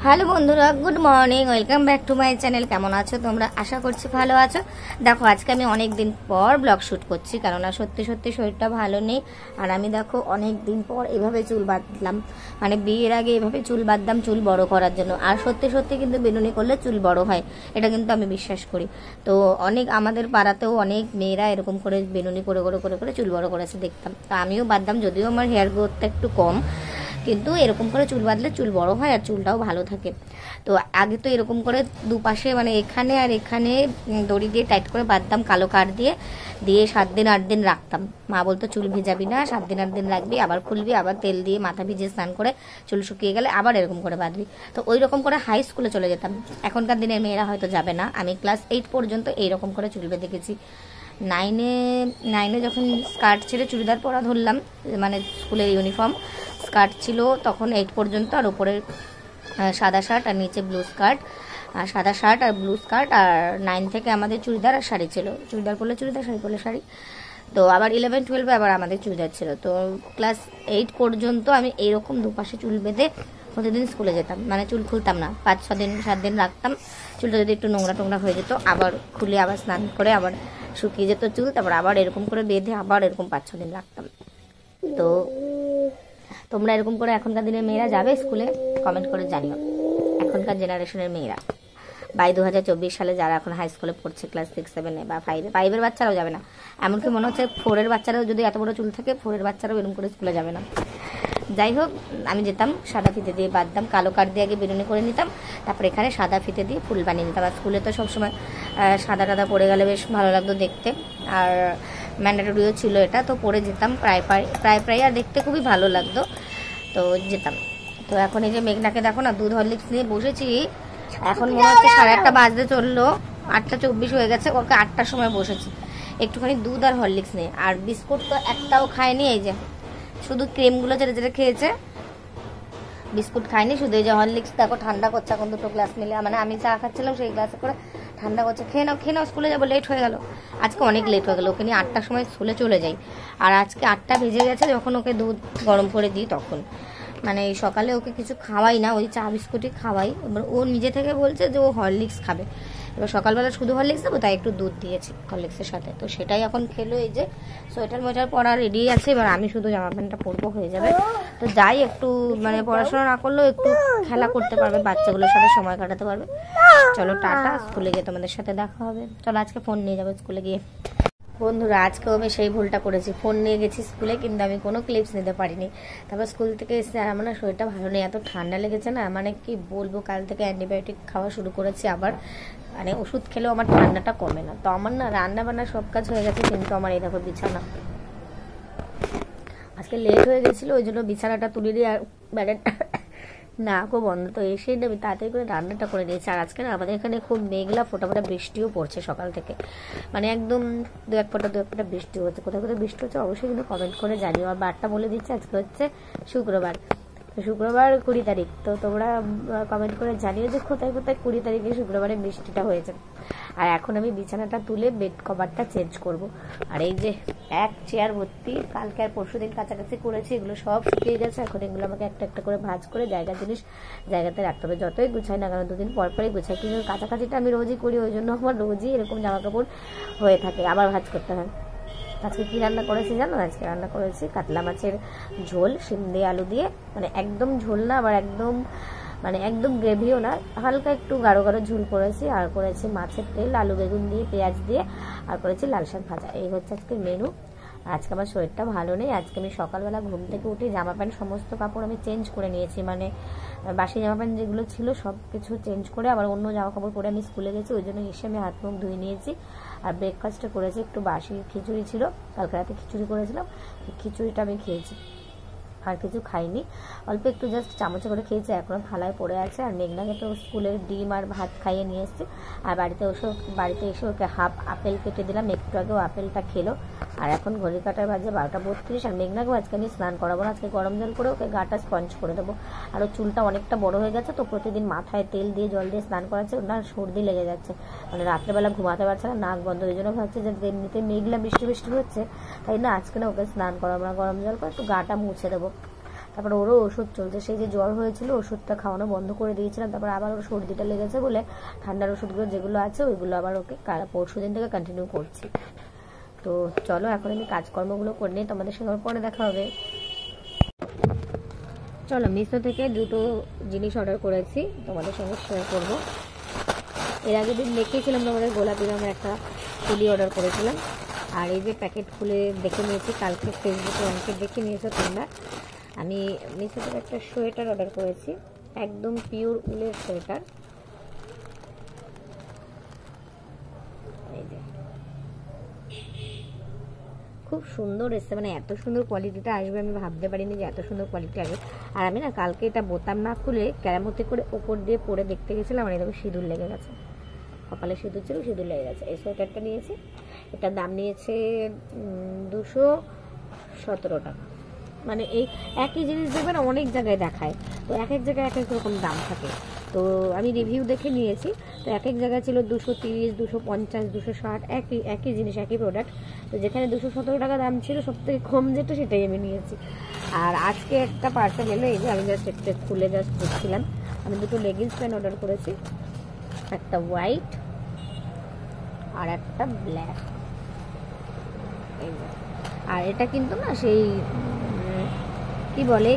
Hello বন্ধুরা, good morning, welcome back to my channel. কেমন আছো তোমরা? আশা করছি ভালো আছো। দেখো, আজকে আমি অনেক দিন পর ব্লগ শ্যুট করছি, কেননা সত্যি সত্যি শরীরটা ভালো নেই। আর আমি দেখো অনেক দিন পর এভাবে চুল বাঁধলাম, মানে বিয়ের আগে এভাবে চুল বাঁধলাম চুল বড় করার জন্য। আর সত্যি সত্যি কিন্তু বেনুনি করলে চুল বড় হয়, এটা কিন্তু আমি বিশ্বাস করি। তো অনেক আমাদের পাড়াতেও অনেক মেয়েরা এরকম করে বেনুনি করে করে করে করে চুল বড় করেছে দেখতাম। তো আমিও বাঁধলাম, যদিও আমার হেয়ার গ্রোথটা একটু কম, কিন্তু এরকম করে চুল বাঁধলে চুল বড় হয় আর চুলটাও ভালো থাকে। তো আগে তো এরকম করে দুপাশে, মানে এখানে আর এখানে দড়ি দিয়ে টাইট করে বাঁধতাম কালো কাঠ দিয়ে দিয়ে 7 দিন 8 দিন রাখতাম। মা বলতো চুল ভিজাবি না, 7 দিন 8 দিন রাখবি, আবার খুলবি, আবার তেল দিয়ে মাথা ভিজিয়ে স্নান করে চুল শুকিয়ে গেলে আবার এরকম করে বাঁধবি। তো ওই রকম করে হাই স্কুলে চলে যেতাম। এখনকার দিনের মেয়েরা হয়তো যাবে না। আমি ক্লাস 8 পর্যন্ত এইরকম করে চুল বেঁধে গেছি। নাইনে যখন স্কার্ট ছেড়ে চুড়িদার পরা ধরলাম, মানে স্কুলের ইউনিফর্ম স্কার্ট ছিল তখন 8 পর্যন্ত, আর উপরে সাদা শার্ট আর নিচে ব্লু স্কার্ট, আর সাদা শার্ট আর ব্লু স্কার্ট। আর 9 থেকে আমাদের চুড়িদার আর শাড়ি ছিল, চুড়িদার পরলে চুড়িদার, শাড়ি পরলে শাড়ি। তো আবার 11-12 আবার আমাদের চুড়িদার ছিল। তো ক্লাস 8 পর্যন্ত আমি এইরকম দুপাশে চুল বেঁধে প্রতিদিন স্কুলে যেতাম, মানে চুল খুলতাম না। 5-6 দিন 7 দিন রাখতাম, চুলটা যদি একটু নোংরা টোংরা হয়ে যেত আবার খুলে আবার স্নান করে আবার শুকিয়ে যেত চুল, তারপর আবার এরকম করে বেঁধে আবার এরকম 5-6 দিন রাখতাম। তো তোমরা এরকম করে এখনকার দিনের মেয়েরা যাবে স্কুলে? কমেন্ট করে জানিও, এখনকার জেনারেশনের মেয়েরা। 2024 সালে যারা এখন হাই স্কুলে পড়ছে, ক্লাস 6-7 বা 5-এর বাচ্চারাও যাবে না। এমনকি মনে হচ্ছে 4-এর বাচ্চারাও, যদি এত বড় চুল থাকে, 4-এর বাচ্চারাও এরকম করে স্কুলে যাবে না। যাই হোক, আমি যেতাম সাদা ফিতে দিয়ে বাঁধতাম, কালো কাঠ দিয়ে আগে বেরুনি করে নিতাম, তারপর এখানে সাদা ফিতে দিয়ে ফুল বানিয়ে নিতাম। আর স্কুলে তো সবসময় সাদা টাদা পরে গেলে বেশ ভালো লাগতো দেখতে, আর ম্যান্ডেটরিও ছিল এটা, তো পরে যেতাম প্রায় আর দেখতে খুবই ভালো লাগতো, তো যেতাম। তো এখন এই যে মেঘনাকে দেখো না, দুধ হরলিক্স নিয়ে বসেছি। এখন মনে হচ্ছে 8:30 বাজতে চললো, 8:24 হয়ে গেছে। ওকে 8টার সময় বসেছি একটুখানি দুধ আর হরলিক্স নিয়ে। আর বিস্কুট তো একটাও খায়নি, এই যে শুধু ক্রিমগুলো যেটা যেটা খেয়েছে, বিস্কুট খায়নি, শুধু এই যে হরলিক্স দেখো ঠান্ডা করছে এখন দুটো গ্লাস মিলে, মানে আমি চা খাচ্ছিলাম সেই গ্লাসে করে ঠান্ডা করছে। খেয়ে নাও স্কুলে যাবো, লেট হয়ে গেল। আজকে অনেক লেট হয়ে গেল, ওকে নিয়ে 8টার সময় স্কুলে চলে যাই। আর আজকে 8টা বেজে গেছে যখন ওকে দুধ গরম করে দিই তখন, মানে এই সকালে ওকে কিছু খাওয়াই না, ওই চা বিস্কুটই খাওয়াই। এবার ও নিজে থেকে বলছে যে ও হরলিক্স খাবে। এবার সকালবেলা শুধু হরলিক্স দেবো, তাই একটু দুধ দিয়েছি হরলিক্সের সাথে, তো সেটাই এখন খেলো। এই যে সোয়েটার মোয়েটার পরা রেডি আছে, এবার আমি শুধু জামা প্যান্টটা পরবো, হয়ে যাবে। তো যাই, একটু মানে পড়াশোনা না করলেও একটু খেলা করতে পারবে, বাচ্চাগুলোর সাথে সময় কাটাতে পারবে। চলো টাটা, স্কুলে গিয়ে তোমাদের সাথে দেখা হবে। চলো আজকে ফোন নিয়ে যাবো স্কুলে গিয়ে। বন্ধুরা, আজকেও আমি সেই ভুলটা করেছি, ফোন নিয়ে গেছি স্কুলে, কিন্তু আমি কোনো ক্লিপস নিতে পারিনি। তারপর স্কুল থেকে এসে আর আমার না শরীরটা ভালো নেই, এত ঠান্ডা লেগেছে না, মানে কি বলবো, কাল থেকে অ্যান্টিবায়োটিক খাওয়া শুরু করেছি আবার, মানে ওষুধ খেলেও আমার ঠান্ডাটা কমে না। তো আমার না রান্না বান্না সব কাজ হয়ে গেছে, কিন্তু আমার এই দেখো বিছানা, আজকে লেট হয়ে গেছিলো, ওই জন্য বিছানাটা তুলে দিয়ে আর ব্যাডেটা না খুব বন্ধ, তো এসেই আমি তাড়াতাড়ি করে রান্নাটা করে নিয়েছি। আর আজকে না আমাদের এখানে খুব মেঘলা, ফোটা বৃষ্টিও পড়ছে সকাল থেকে, মানে একদম দু এক ফোঁটা বৃষ্টি হচ্ছে। কোথায় কোথায় বৃষ্টি হচ্ছে অবশ্যই কিন্তু কমেন্ট করে জানিও। আর বারটা বলে দিচ্ছে, আজকে হচ্ছে শুক্রবার, 20 তারিখ। তো তোমরা কমেন্ট করে জানিও যে কোথায় কোথায় 20 তারিখে শুক্রবারে বৃষ্টিটা হয়েছে। আর এখন আমি বিছানাটা তুলে বেড কভারটা চেঞ্জ করব। আর এই যে এক চেয়ার ভর্তি কালকে আর পরশু দিন কাছাকাছি করেছি, এগুলো সব শুকিয়ে গেছে। এখন এগুলো আমাকে একটা একটা করে ভাঁজ করে জিনিস জায়গাতে রাখতে হবে। যতই গুছাই না কেন, 2 দিন পর পরই গুছাই, কিন্তু কাছাকাছিটা আমি রোজই করি, ওই জন্য আমার রোজই এরকম জামা কাপড় হয়ে থাকে, আবার ভাঁজ করতে হয়। আজকে কি রান্না করেছি জানো? আজকে রান্না করেছি কাতলা মাছের ঝোল, শিম দিয়ে আলু দিয়ে, মানে একদম ঝোল না, আবার একদম মানে একদম গ্রেভিও না, হালকা একটু গাঢ় গাঢ় ঝোল করেছি। আর করেছি মাছের তেল, আলু বেগুন দিয়ে, পেঁয়াজ দিয়ে, আর করেছি লাল শাক ভাজা। এই হচ্ছে আজকের মেনু। আজকে আমার শরীরটা ভালো নেই, আজকে আমি সকালবেলা ঘুম থেকে উঠে জামা প্যান্ট সমস্ত কাপড় আমি চেঞ্জ করে নিয়েছি, মানে বাসি জামা প্যান্ট যেগুলো ছিল সব কিছু চেঞ্জ করে আবার অন্য জামা কাপড় পরে আমি স্কুলে গেছি। ওই জন্য এসে আমি হাত মুখ ধুয়ে নিয়েছি। আর ব্রেকফাস্টে করেছি একটু বাসি খিচুড়ি ছিল, কালকে রাতে খিচুড়ি করেছিলাম, খিচুড়িটা আমি খেয়েছি, আর কিছু খাইনি, অল্প একটু জাস্ট চামচে করে খেয়েছি, এখনো থালায় পড়ে আছে। আর মেঘনাকে তো স্কুলের ডিম আর ভাত খাইয়ে নিয়ে এসেছি। আর বাড়িতে এসে ওকে হাফ আপেল কেটে দিলাম, একটু আগেও আপেলটা খেলো। আর এখন ঘড়ি কাটার বাজে 12:32। আর মেঘনাকেও আজকে আমি স্নান করাবো না, আজকে গরম জল করে ওকে গাটা স্পঞ্জ করে দেবো। আর ওর চুলটা অনেকটা বড় হয়ে গেছে, তো প্রতিদিন মাথায় তেল দিয়ে জল দিয়ে স্নান করাচ্ছে, ওর না সর্দি লেগে যাচ্ছে, মানে রাত্রেবেলা ঘুমাতে পারছে না, নাক বন্ধ। ওই জন্য ভাবছি যে এমনিতে মেঘলা বৃষ্টি হচ্ছে, তাই না আজকে না ওকে স্নান করাবো না, গরম জল করে একটু গাটা মুছে দেবো। তারপরে ওরও ওষুধ চলছে, সেই যে জ্বর হয়েছিল ওষুধটা খাওয়ানো বন্ধ করে দিয়েছিলাম, তারপর আবার ওর সর্দিটা লেগেছে বলে ঠান্ডার ওষুধগুলো যেগুলো আছে ওইগুলো আবার ওকে পরশু দিন থেকে কন্টিনিউ করছি। তো চলো এখন আমি কাজকর্মগুলো করে নিই, তোমাদের সঙ্গে পরে দেখা হবে। চলো মিশো থেকে দুটো জিনিস অর্ডার করেছি, তোমাদের সঙ্গে শেয়ার করবো। এর আগের দিন দেখিয়েছিলাম তোমাদের গোলাপি রঙের একটা ফুলি অর্ডার করেছিলাম, আর এই যে প্যাকেট খুলে দেখে নিয়েছি, কালকে ফেসবুকে অনেকে দেখে নিয়েছো তোমরা। আমি মিশো থেকে একটা সোয়েটার অর্ডার করেছি, একদম পিওর উলের সোয়েটার। এই যে খুব সুন্দর এসছে, মানে এত সুন্দর কোয়ালিটিটা আসবে আমি ভাবতে পারিনি যে এত সুন্দর কোয়ালিটি আসবে। আর আমি না কালকে এটা বোতাম না খুলে কেরামতি করে ওপর দিয়ে পরে দেখতে গেছিলাম, আর এরকম সিঁদুর লেগে গেছে, কপালে সিঁদুর ছিল, সিঁদুর লেগে গেছে। এই সোয়েটারটা নিয়েছি, এটার দাম নিয়েছে 217 টাকা। মানে এই একই জিনিস দেখবেন অনেক জায়গায় দেখায়, তো এক এক জায়গায় এক এক রকম দাম থাকে। তো আমি রিভিউ দেখে নিয়েছি, তো এক এক জায়গায় ছিল 230, 250, 260, একই জিনিস একই প্রোডাক্ট। তো যেখানে 217 টাকা দাম ছিল সব থেকে কম যেটা সেটাই আমি নিয়েছি। আর আজকে একটা পার্সেল এলো, এই যে আমি জাস্ট একটা খুলে জাস্ট দেখছিলাম। আমি দুটো লেগিংস প্যান্ট অর্ডার করেছি, একটা হোয়াইট আর একটা ব্ল্যাক। এই যে আর এটা কিন্তু না সেই কি বলে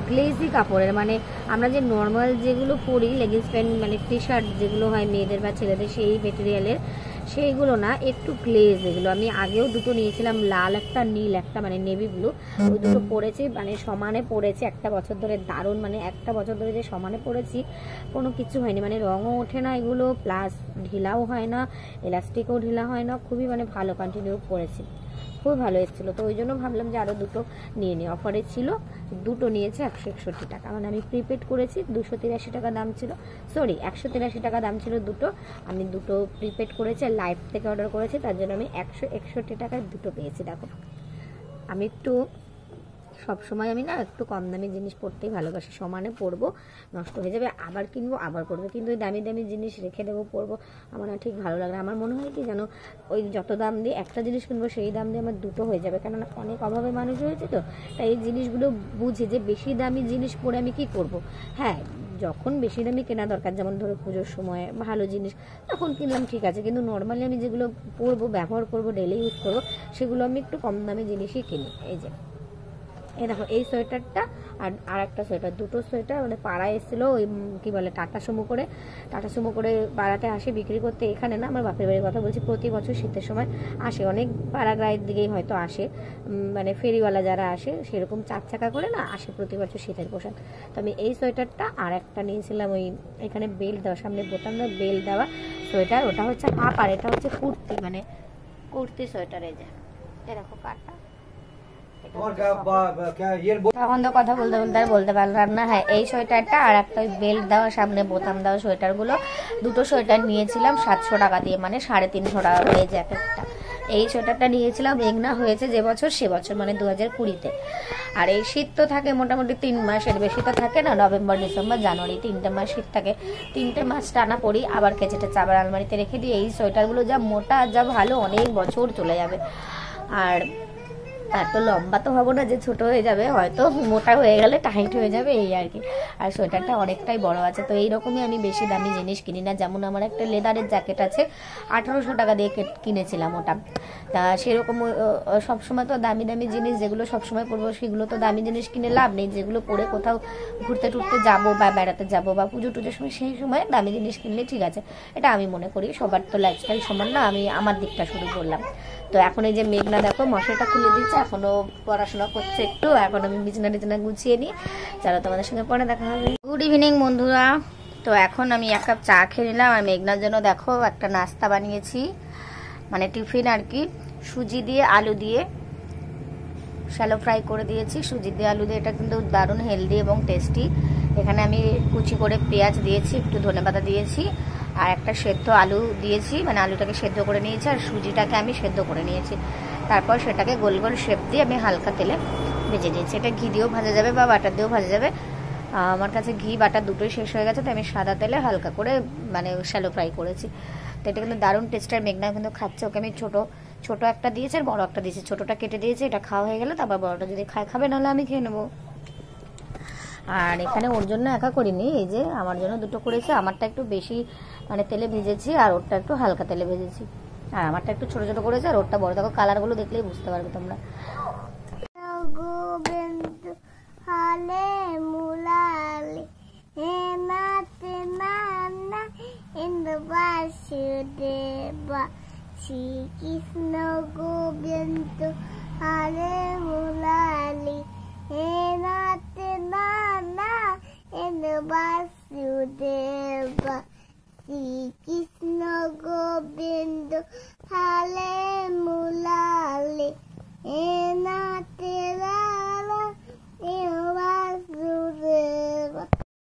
গ্লেজি কাপড়ের, মানে আমরা যে নর্মাল যেগুলো পরি লেগিংস প্যান্ট মানে টি শার্ট যেগুলো হয় মেয়েদের বা ছেলেদের সেই মেটেরিয়ালের, সেইগুলো না, একটু গ্লেজ। এগুলো আমি আগেও দুটো নিয়েছিলাম, লাল একটা নীল একটা, মানে নেভি ব্লু। ওই দুটো পরেছি, মানে সমানে পরেছি একটা বছর ধরে, দারুণ, মানে একটা বছর ধরে যে সমানে পরেছি কোনো কিছু হয়নি, মানে রঙও ওঠে না এগুলো, প্লাস ঢিলাও হয় না, এলাস্টিকও ঢিলা হয় না, খুবই মানে ভালো কন্টিনিউ পরেছি, খুব ভালো এসেছিলো। তো ওই জন্য ভাবলাম যে আরও দুটো নিয়ে নিই, অফারে ছিল। দুটো নিয়েছে 161 টাকা, মানে আমি প্রিপেড করেছি, 283 টাকা দাম ছিল, সরি 183 টাকা দাম ছিল দুটো। আমি দুটো প্রিপেড করেছি আর লাইভ থেকে অর্ডার করেছি, তার জন্য আমি 161 টাকায় দুটো পেয়েছি। দেখো আমি একটু সবসময় আমি না একটু কম দামি জিনিস পরতেই ভালোবাসি, সমানে পরবো, নষ্ট হয়ে যাবে আবার কিনবো আবার পরবো, কিন্তু ওই দামি দামি জিনিস রেখে দেবো পরবো, আমার না ঠিক ভালো লাগে না। আমার মনে হয় কি জানো, ওই যত দাম দিয়ে একটা জিনিস কিনবো সেই দাম দিয়ে আমার দুটো হয়ে যাবে, কেননা অনেক অভাবে মানুষ হয়েছে, তো তাই এই জিনিসগুলো বুঝি যে বেশি দামি জিনিস পরে আমি কি করব। হ্যাঁ, যখন বেশি দামি কেনা দরকার, যেমন ধরো পুজোর সময় ভালো জিনিস তখন কিনলাম, ঠিক আছে, কিন্তু নর্মালি আমি যেগুলো পরবো, ব্যবহার করবো, ডেলি ইউজ করবো, সেগুলো আমি একটু কম দামি জিনিসই কিনি। এই যে এই দেখো এই সোয়েটারটা আর একটা সোয়েটার, দুটো সোয়েটার মানে পাড়ায় এসেছিলো, ওই কী বলে টাটা সুমো করে পাড়াতে আসে বিক্রি করতে, এখানে না, আমার বাপের বাড়ির কথা বলছি, প্রতি বছর শীতের সময় আসে, অনেক পাড়াগাঁয়ের দিকেই হয়তো আসে, মানে ফেরিওয়ালা যারা আসে সেরকম 4 চাকা করে না আসে প্রতি বছর শীতের পোশাক। তো আমি এই সোয়েটারটা আর একটা নিয়েছিলাম, ওই এখানে বেল্ট দেওয়া, সামনে বোতাম দেওয়া, বেল্ট দেওয়া সোয়েটার, ওটা হচ্ছে হাফ, আর এটা হচ্ছে কুর্তি, মানে কুর্তি সোয়েটার। এই যে এরকম কাটা, তখন তো কথা বলতে বলতে আর বলতে পারলাম না। হ্যাঁ, এই সোয়েটারটা আর একটা ওই বেল্ট দেওয়া সামনে বোতাম দেওয়া সোয়েটারগুলো, দুটো সোয়েটার নিয়েছিলাম 700 টাকা দিয়ে, মানে 350 টাকা হয়ে যায় একটা। এই সোয়েটারটা নিয়েছিলাম, মেঘনা হয়েছে যে বছর সে বছর, মানে 2020-তে। আর এই শীত তো থাকে মোটামুটি 3 মাস, এর বেশি তো থাকে না, নভেম্বর ডিসেম্বর জানুয়ারি 3টে মাস শীত থাকে, 3টে মাস টানা পরি, আবার কেচেটে চাবার আলমারিতে রেখে দিই। এই সোয়েটারগুলো যা মোটা যা ভালো, অনেক বছর চলে যাবে। আর এত লম্বা তো হবো না যে ছোট হয়ে যাবে, হয়তো মোটা হয়ে গেলে টাইট হয়ে যাবে, এই আর কি। আর সোয়েটারটা অনেকটাই বড় আছে, তো এইরকমই আমি বেশি দামি জিনিস কিনি না। যেমন আমার একটা লেদারের জ্যাকেট আছে, 1800 টাকা দিয়ে কিনেছিলাম ওটা। তা সেরকম সবসময় তো দামি দামি জিনিস যেগুলো সবসময় পরবো সেগুলো তো দামি জিনিস কিনে লাভ নেই, যেগুলো পরে কোথাও ঘুরতে টুরতে যাবো বা বেড়াতে যাবো বা পুজো টুজোর সময়, সেই সময় দামি জিনিস কিনলে ঠিক আছে, এটা আমি মনে করি। সবার তো লাইফস্টাইল সমান না, আমি আমার দিকটা শুরু করলাম। তো এখন এই যে মেঘনা দেখো মশাটা খুলে দিচ্ছে, এখনো পড়াশোনা করছে একটু, এখন আমি বিছানা গুছিয়ে নিই। চলো তোমাদের সঙ্গে পরে দেখা হবে। গুড ইভিনিং বন্ধুরা, তো এখন আমি 1 কাপ চা খেয়ে নিলাম, আর মেঘনার জন্য দেখো একটা নাস্তা বানিয়েছি, মানে টিফিন আর কি, সুজি দিয়ে আলু দিয়ে শ্যালো ফ্রাই করে দিয়েছি, সুজি দিয়ে আলু দিয়ে, এটা কিন্তু দারুণ হেলদি এবং টেস্টি। এখানে আমি কুচি করে পেঁয়াজ দিয়েছি, একটু ধনেপাতা দিয়েছি, আর একটা সেদ্ধ আলু দিয়েছি, মানে আলুটাকে সেদ্ধ করে নিয়েছি, আর সুজিটাকে আমি সেদ্ধ করে নিয়েছি। তারপর সেটাকে গোল গোল শেপ দিয়ে আমি হালকা তেলে ভেজে নিয়েছি। এটা ঘি দিয়েও ভাজা যাবে বা বাটার দিয়েও ভাজা যাবে, আমার কাছে ঘি বাটার দুটোই শেষ হয়ে গেছে, তো আমি সাদা তেলে হালকা করে মানে শ্যালো ফ্রাই করেছি। তো এটা কিন্তু দারুণ টেস্টের, মেঘনা কিন্তু খাচ্ছে, ওকে আমি ছোটো একটা দিয়েছি আর বড় একটা দিয়েছি, ছোটোটা কেটে দিয়েছি, এটা খাওয়া হয়ে গেলে তারপর বড়টা যদি খাবে নাহলে আমি খেয়ে নেবো। আর এখানে ওর জন্য একা করিনি, এই যে আমার জন্য দুটো করেছে। আমারটা একটু বেশি মানে তেলে ভেজেছি আর ওরটা একটু হালকা তেলে ভেজেছি। আর আমারটা একটু ছোট ছোট করেছে আর ওরটা বড়। দেখো কালারগুলো দেখলেই বুঝতে পারবে তোমরা। শ্রীকৃষ্ণ গোবিন্দ হরে মুরালি হে নাথ নানা এন বাসুদেব। শ্রীকৃষ্ণ গোবিন্দ হরে মুরালি হে